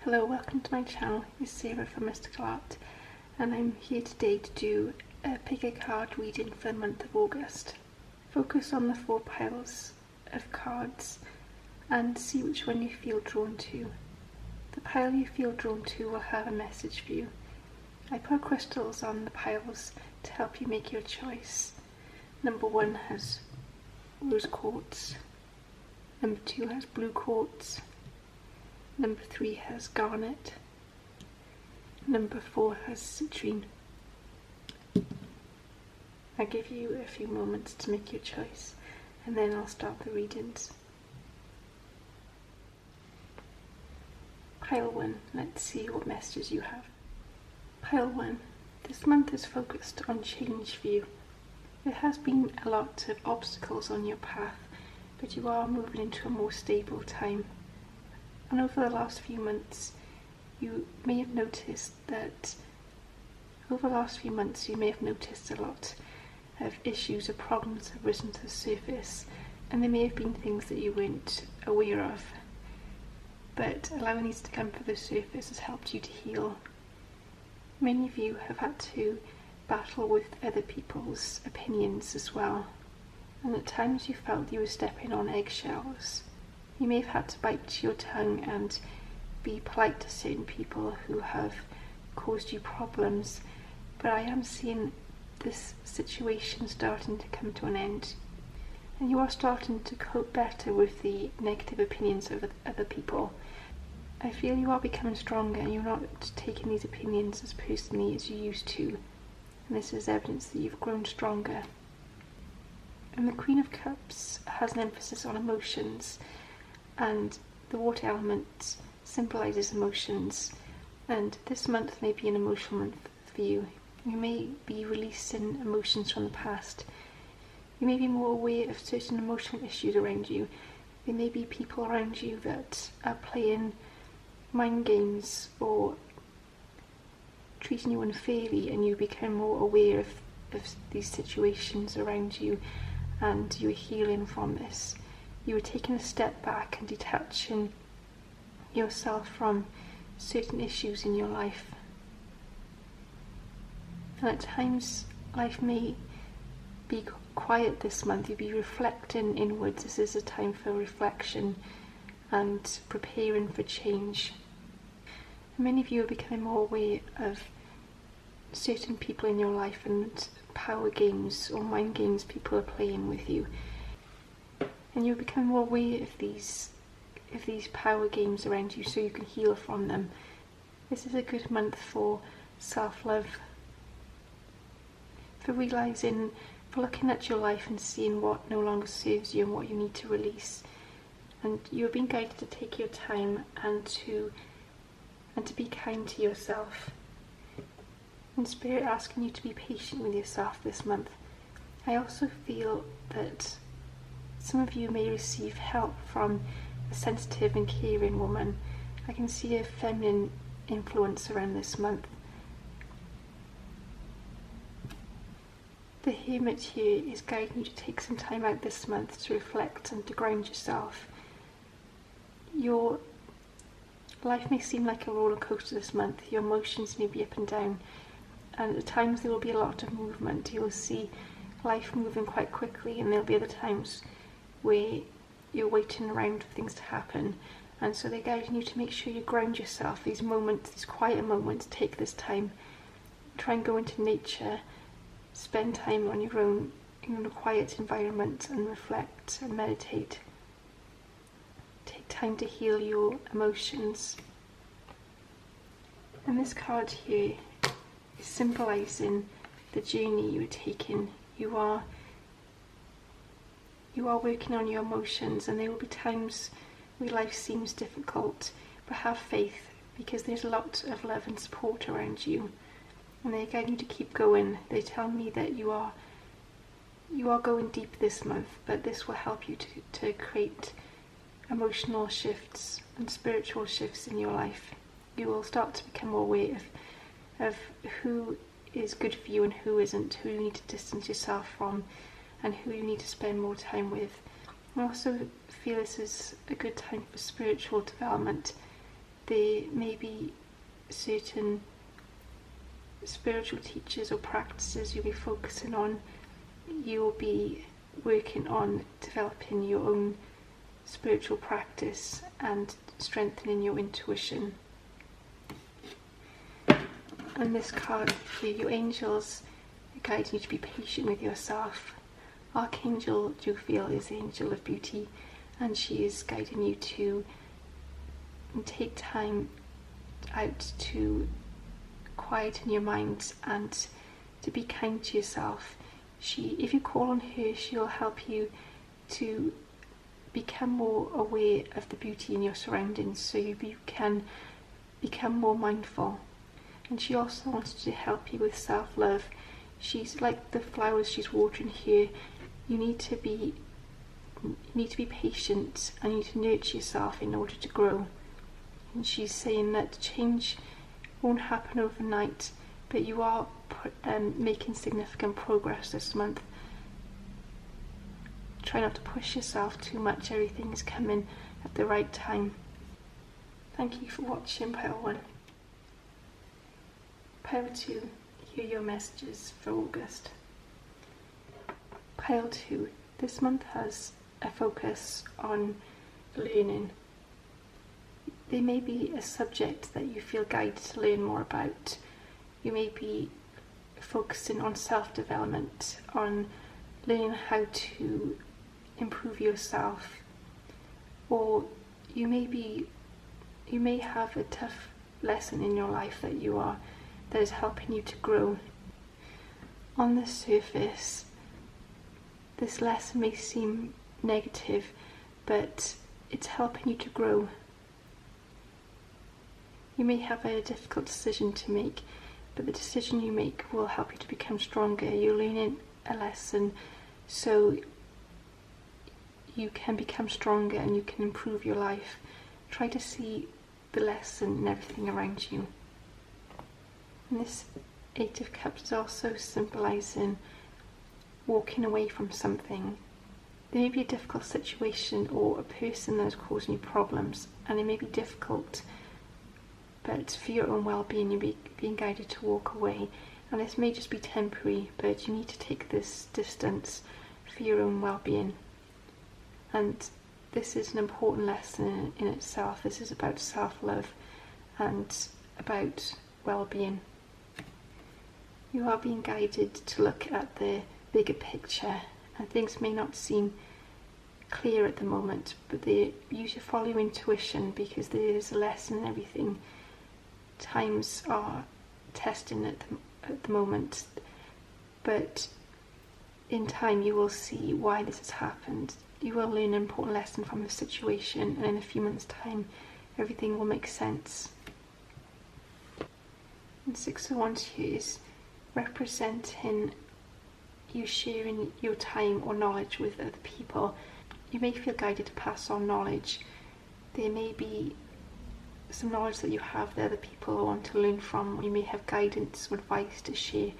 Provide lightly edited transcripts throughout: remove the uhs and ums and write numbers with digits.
Hello, welcome to my channel. It's Sarah from Mystical Art, and I'm here today to do a pick a card reading for the month of August. Focus on the 4 piles of cards and see which one you feel drawn to. The pile you feel drawn to will have a message for you. I put crystals on the piles to help you make your choice. Number 1 has rose quartz, number 2 has blue quartz, number 3 has garnet, number 4 has citrine. I'll give you a few moments to make your choice and then I'll start the readings. Pile 1, let's see what messages you have. Pile 1, this month is focused on change for you. There has been a lot of obstacles on your path, but you are moving into a more stable time. And over the last few months, you may have noticed a lot of issues or problems have risen to the surface, and there may have been things that you weren't aware of. But allowing these to come to the surface has helped you to heal. Many of you have had to battle with other people's opinions as well, and at times you felt you were stepping on eggshells. You may have had to bite your tongue and be polite to certain people who have caused you problems, but I am seeing this situation starting to come to an end, and you are starting to cope better with the negative opinions of other people. I feel you are becoming stronger and you're not taking these opinions as personally as you used to, and this is evidence that you've grown stronger. And the Queen of Cups has an emphasis on emotions, and the water element symbolises emotions, and this month may be an emotional month for you. You may be releasing emotions from the past. You may be more aware of certain emotional issues around you. There may be people around you that are playing mind games or treating you unfairly, and you become more aware of these situations around you, and you're healing from this. You are taking a step back and detaching yourself from certain issues in your life. And at times life may be quiet this month. You'll be reflecting inwards. This is a time for reflection and preparing for change. And many of you are becoming more aware of certain people in your life and power games or mind games people are playing with you. And you'll become more aware of these power games around you, so you can heal from them. This is a good month for self-love, for realising, for looking at your life and seeing what no longer serves you and what you need to release. And you're being guided to take your time and to be kind to yourself. And Spirit asking you to be patient with yourself this month. I also feel that some of you may receive help from a sensitive and caring woman. I can see a feminine influence around this month. The Hermit here is guiding you to take some time out this month to reflect and to ground yourself. Your life may seem like a roller coaster this month. Your emotions may be up and down, and at times there will be a lot of movement. You will see life moving quite quickly, and there'll be other times where you're waiting around for things to happen, and so they're guiding you to make sure you ground yourself. These moments, these quiet moments, take this time. Try and go into nature, spend time on your own in a quiet environment and reflect and meditate. Take time to heal your emotions. And this card here is symbolising the journey you are taking. You are working on your emotions, and there will be times where life seems difficult, but have faith, because there's a lot of love and support around you, and they're guiding you to keep going. They tell me that you are going deep this month, but this will help you to create emotional shifts and spiritual shifts in your life. You will start to become more aware of who is good for you and who isn't, who you need to distance yourself from, and who you need to spend more time with. I also feel this is a good time for spiritual development. there may be certain spiritual teachers or practices you'll be focusing on. You'll be working on developing your own spiritual practice and strengthening your intuition. And this card for your angels are guiding you to be patient with yourself. Archangel Jophiel is the angel of beauty, and she is guiding you to take time out to quieten your mind and to be kind to yourself. If you call on her, she'll help you to become more aware of the beauty in your surroundings, so you can become more mindful. And she also wants to help you with self-love. She's like the flowers she's watering here. You need to be patient, and you need to nurture yourself in order to grow. And she's saying that change won't happen overnight, but you are making significant progress this month. Try not to push yourself too much. Everything is coming at the right time. Thank you for watching Pile 1. Pile 2, here are your messages for August. Pile 2, this month has a focus on learning. There may be a subject that you feel guided to learn more about. You may be focusing on self-development, on learning how to improve yourself, or you may have a tough lesson in your life that is helping you to grow. On the surface, this lesson may seem negative, but it's helping you to grow. You may have a difficult decision to make, but the decision you make will help you to become stronger. You're learning a lesson so you can become stronger and you can improve your life. Try to see the lesson in everything around you. And this Eight of Cups is also symbolising walking away from something. There may be a difficult situation or a person that is causing you problems, and it may be difficult, but for your own well-being you're being guided to walk away. And this may just be temporary, but you need to take this distance for your own well-being. And this is an important lesson in itself. This is about self-love and about well-being. You are being guided to look at the bigger picture, and things may not seem clear at the moment, but you should follow your intuition, because there is a lesson in everything. Times are testing at the moment, but in time you will see why this has happened. You will learn an important lesson from the situation, and in a few months' time everything will make sense. And Six of Wands here is representing you sharing your time or knowledge with other people. You may feel guided to pass on knowledge. There may be some knowledge that you have that other people want to learn from. You may have guidance or advice to share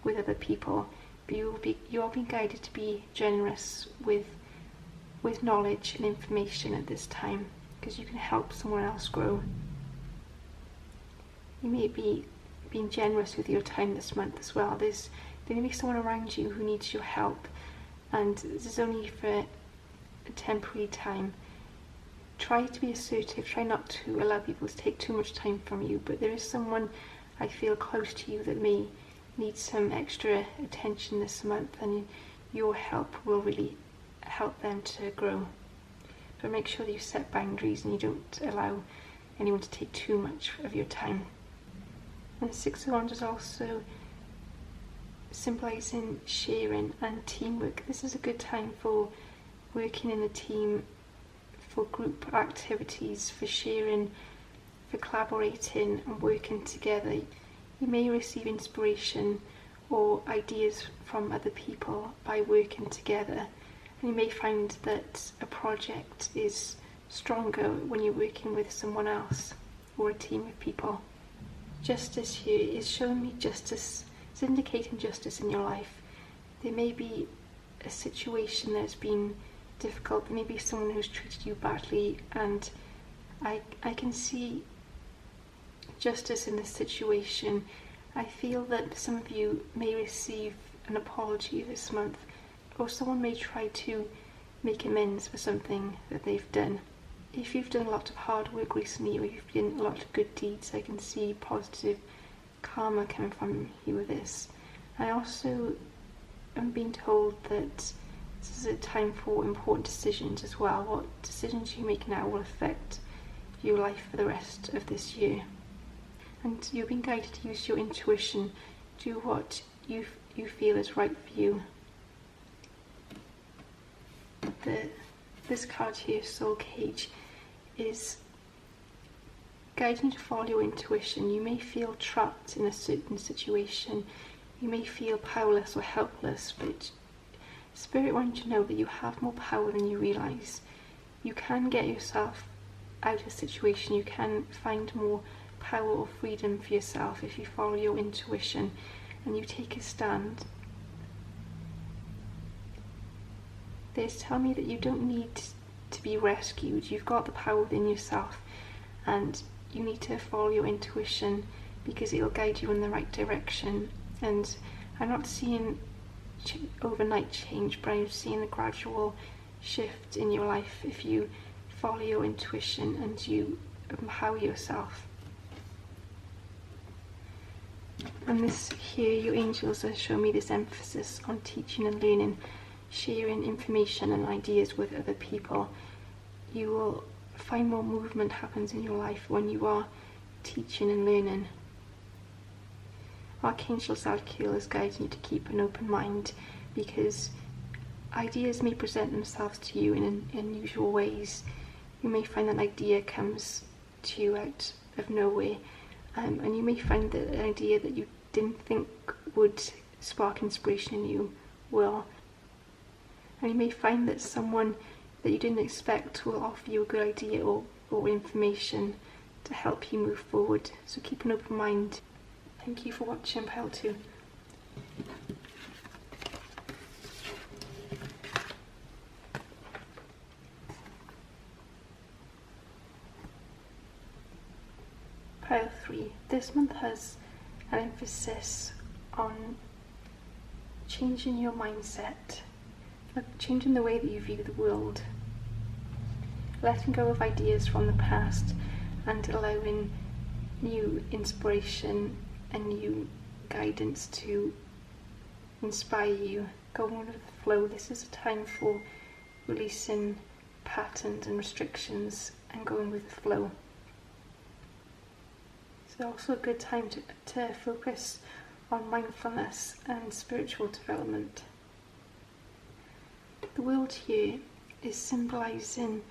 with other people, but you are being guided to be generous with knowledge and information at this time, because you can help someone else grow. You may be being generous with your time this month as well. There may be someone around you who needs your help, and this is only for a temporary time. Try to be assertive, try not to allow people to take too much time from you, but there is someone I feel close to you that may need some extra attention this month, and your help will really help them to grow. But make sure that you set boundaries and you don't allow anyone to take too much of your time. And the Six of Wands is also symbolising sharing and teamwork. This is a good time for working in a team, for group activities, for sharing, for collaborating and working together. You may receive inspiration or ideas from other people by working together, and you may find that a project is stronger when you're working with someone else or a team of people. Justice here is showing me justice. It's indicating justice in your life. There may be a situation that's been difficult. There may be someone who's treated you badly, and I can see justice in this situation. I feel that some of you may receive an apology this month, or someone may try to make amends for something that they've done. If you've done a lot of hard work recently, or you've done a lot of good deeds, I can see positive karma coming from you with this. I also am being told that this is a time for important decisions as well. What decisions you make now will affect your life for the rest of this year. And you're being guided to use your intuition, do what you feel is right for you. This card here, Soul Cage, is guiding you to follow your intuition. You may feel trapped in a certain situation. You may feel powerless or helpless, but Spirit wants you to know that you have more power than you realise. You can get yourself out of a situation. You can find more power or freedom for yourself if you follow your intuition and you take a stand. They tell me that you don't need to be rescued. You've got the power within yourself, and you need to follow your intuition because it will guide you in the right direction. And I'm not seeing overnight change, but I'm seeing a gradual shift in your life if you follow your intuition and you empower yourself. And this here, your angels are showing me this emphasis on teaching and learning, sharing information and ideas with other people. You will find more movement happens in your life when you are teaching and learning. Archangel Zadkiel is guiding you to keep an open mind, because ideas may present themselves to you in unusual ways. You may find that an idea comes to you out of nowhere, and you may find that an idea that you didn't think would spark inspiration in you will. And you may find that someone that you didn't expect will offer you a good idea or information to help you move forward. So keep an open mind. Thank you for watching Pile 2. Pile 3. This month has an emphasis on changing your mindset, changing the way that you view the world, letting go of ideas from the past and allowing new inspiration and new guidance to inspire you. Going with the flow. This is a time for releasing patterns and restrictions and going with the flow. It's also a good time to focus on mindfulness and spiritual development. The world here is symbolising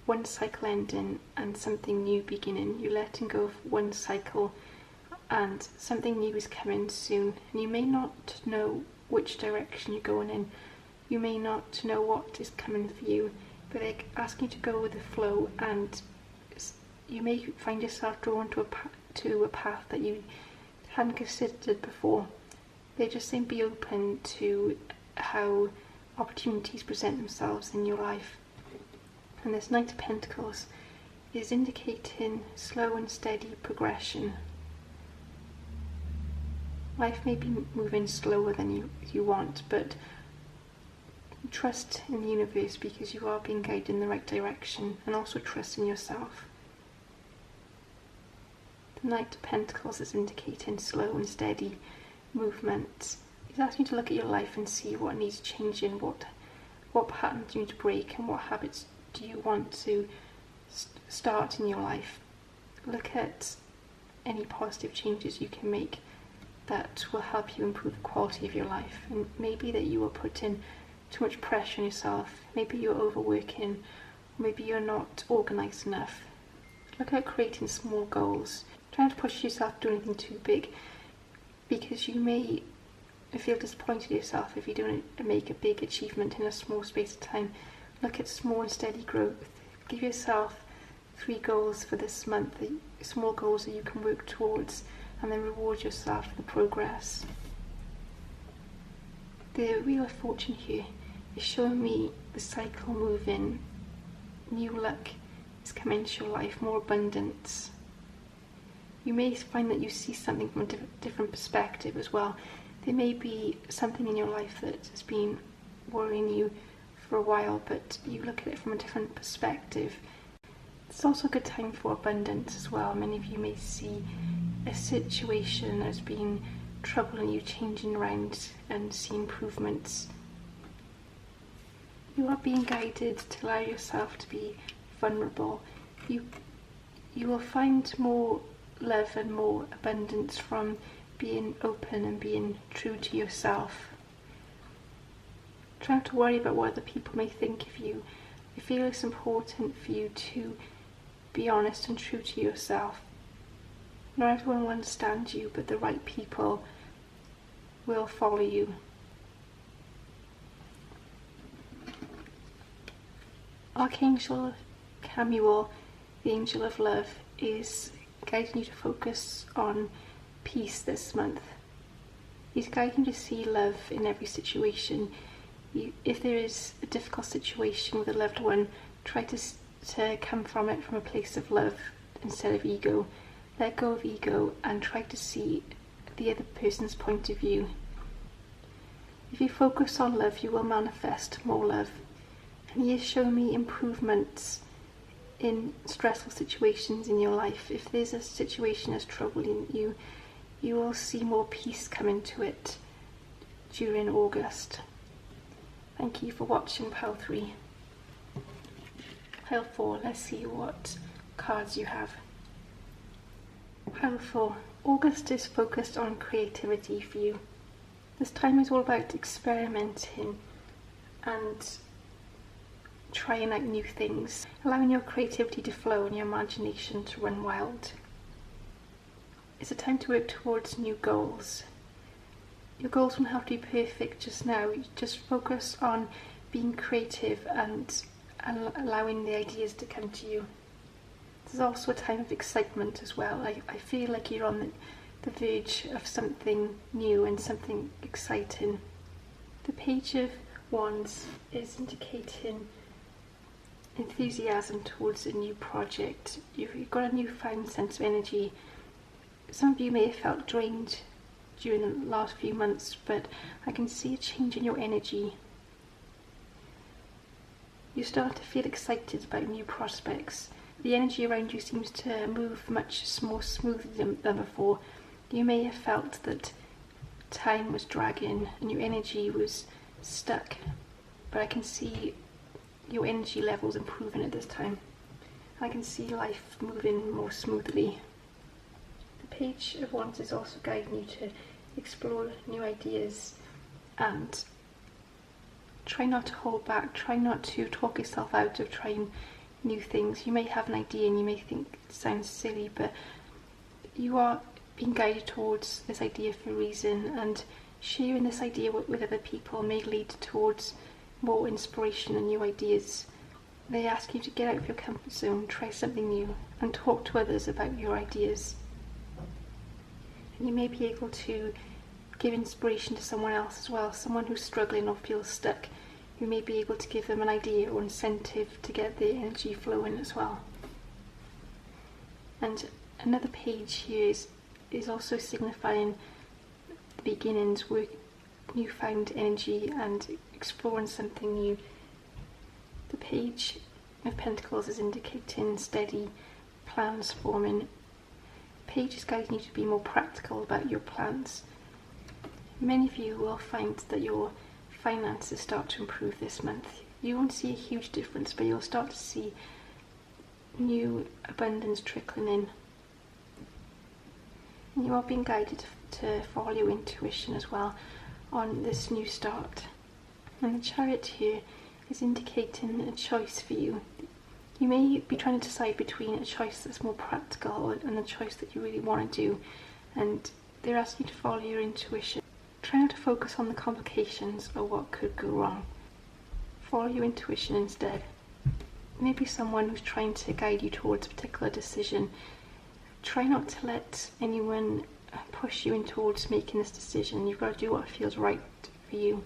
one cycle ending and something new beginning. You're letting go of one cycle and something new is coming soon. And you may not know which direction you're going in. You may not know what is coming for you, but they're asking you to go with the flow, and you may find yourself drawn to a path that you hadn't considered before. They're just saying be open to how opportunities present themselves in your life. And this Knight of Pentacles is indicating slow and steady progression. Life may be moving slower than you want, but trust in the universe because you are being guided in the right direction, and also trust in yourself. The Knight of Pentacles is indicating slow and steady movement. It's asking you to look at your life and see what needs changing, what patterns you need to break, and what habits do you want to start in your life. Look at any positive changes you can make that will help you improve the quality of your life. And maybe that you are putting too much pressure on yourself, maybe you're overworking, or maybe you're not organised enough. Look at creating small goals. Try not to push yourself to do anything too big, because you may feel disappointed in yourself if you don't make a big achievement in a small space of time. Look at small and steady growth. Give yourself 3 goals for this month, small goals that you can work towards, and then reward yourself for the progress. The Wheel of Fortune here is showing me the cycle moving. New luck is coming into your life, more abundance. You may find that you see something from a different perspective as well. There may be something in your life that has been worrying you for a while, but you look at it from a different perspective. It's also a good time for abundance as well. Many of you may see a situation as being troubling you changing around and see improvements. You are being guided to allow yourself to be vulnerable. You will find more love and more abundance from being open and being true to yourself. Try not to worry about what other people may think of you. I feel it's important for you to be honest and true to yourself. Not everyone will understand you, but the right people will follow you. Archangel Chamuel, the angel of love, is guiding you to focus on peace this month. He's guiding you to see love in every situation. If there is a difficult situation with a loved one, try to come from it from a place of love instead of ego. Let go of ego and try to see the other person's point of view. If you focus on love, you will manifest more love. And he has shown me improvements in stressful situations in your life. If there's a situation that's troubling you, you will see more peace come into it during August. Thank you for watching Pile 3. Pile 4, let's see what cards you have. Pile 4, August is focused on creativity for you. This time is all about experimenting and trying out new things, allowing your creativity to flow and your imagination to run wild. It's a time to work towards new goals. Your goals won't have to be perfect just now. You just focus on being creative and allowing the ideas to come to you. There's also a time of excitement as well. I feel like you're on the verge of something new and something exciting. The Page of Wands is indicating enthusiasm towards a new project. You've got a newfound sense of energy. Some of you may have felt drained during the last few months, but I can see a change in your energy. You start to feel excited about new prospects. The energy around you seems to move much more smoothly than before. You may have felt that time was dragging and your energy was stuck, but I can see your energy levels improving at this time. I can see life moving more smoothly. The Page of Wands is also guiding you to explore new ideas and try not to hold back. Try not to talk yourself out of trying new things. You may have an idea and you may think it sounds silly, but you are being guided towards this idea for a reason, and sharing this idea with other people may lead towards more inspiration and new ideas. They ask you to get out of your comfort zone, try something new, and talk to others about your ideas. And you may be able to give inspiration to someone else as well, someone who's struggling or feels stuck. You may be able to give them an idea or incentive to get their energy flowing as well. And another page here is also signifying the beginnings, work, newfound energy and exploring something new. The Page of Pentacles is indicating steady plans forming. The Page is guiding you to be more practical about your plans. Many of you will find that your finances start to improve this month. You won't see a huge difference, but you'll start to see new abundance trickling in. And you are being guided to follow your intuition as well on this new start. And the Chariot here is indicating a choice for you. You may be trying to decide between a choice that's more practical and a choice that you really want to do, and they're asking you to follow your intuition. Try not to focus on the complications or what could go wrong. Follow your intuition instead. Maybe someone who's trying to guide you towards a particular decision. Try not to let anyone push you in towards making this decision. You've got to do what feels right for you.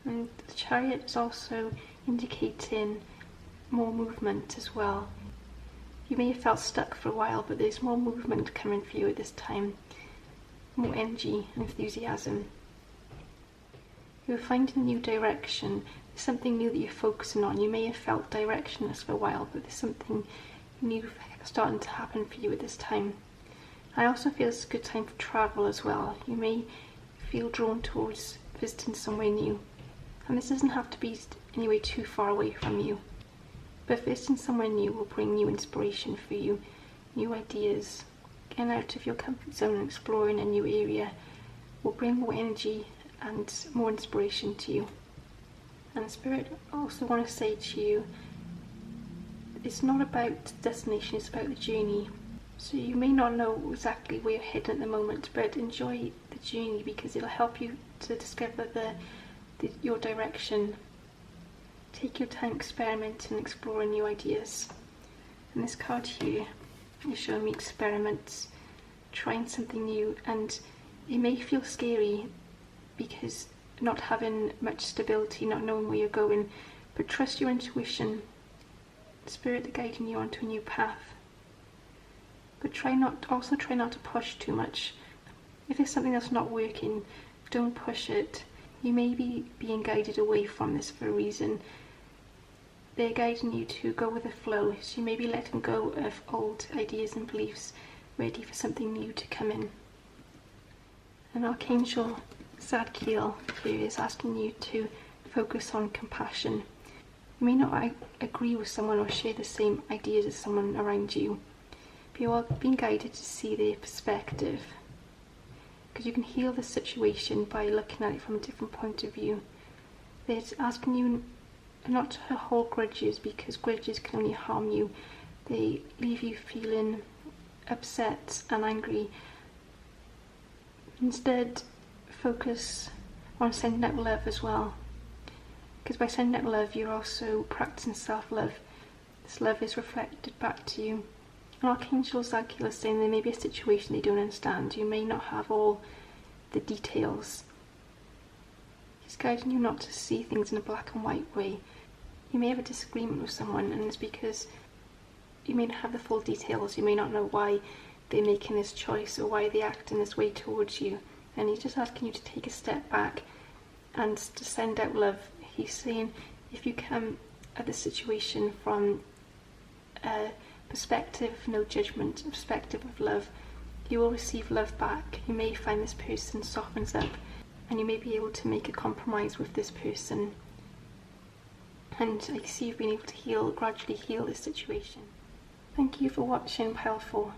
And the Chariot is also indicating more movement as well. You may have felt stuck for a while, but there's more movement coming for you at this time, more energy and enthusiasm. You're finding a new direction. There's something new that you're focusing on. You may have felt directionless for a while, but there's something new starting to happen for you at this time. I also feel it's a good time for travel as well. You may feel drawn towards visiting somewhere new, and this doesn't have to be anywhere too far away from you, but visiting somewhere new will bring new inspiration for you, new ideas. Getting out of your comfort zone and exploring a new area will bring more energy and more inspiration to you. And Spirit, I also want to say to you, it's not about the destination, it's about the journey. So you may not know exactly where you're heading at the moment, but enjoy the journey because it'll help you to discover your direction. Take your time experimenting and exploring new ideas. And this card here is showing me experiments, trying something new, and it may feel scary because not having much stability, not knowing where you're going, but trust your intuition. Spirit is guiding you onto a new path. But try not to push too much. If there's something that's not working, don't push it. You may be being guided away from this for a reason. They're guiding you to go with the flow, so you may be letting go of old ideas and beliefs, ready for something new to come in. And Archangel Zadkiel here is asking you to focus on compassion. You may not agree with someone or share the same ideas as someone around you, but you are being guided to see their perspective, because you can heal the situation by looking at it from a different point of view. They're asking you not to hold grudges, because grudges can only harm you. They leave you feeling upset and angry. Instead, focus on sending out love as well, because by sending out love you're also practicing self-love. This love is reflected back to you. And Archangel Zadkiel is saying there may be a situation they don't understand. You may not have all the details. He's guiding you not to see things in a black and white way. You may have a disagreement with someone, and it's because you may not have the full details. You may not know why they're making this choice or why they act in this way towards you. And he's just asking you to take a step back and to send out love. He's saying if you come at the situation from a perspective of no judgment, a perspective of love, you will receive love back. You may find this person softens up, and you may be able to make a compromise with this person. And I see you've been able to gradually heal this situation. Thank you for watching Pile 4.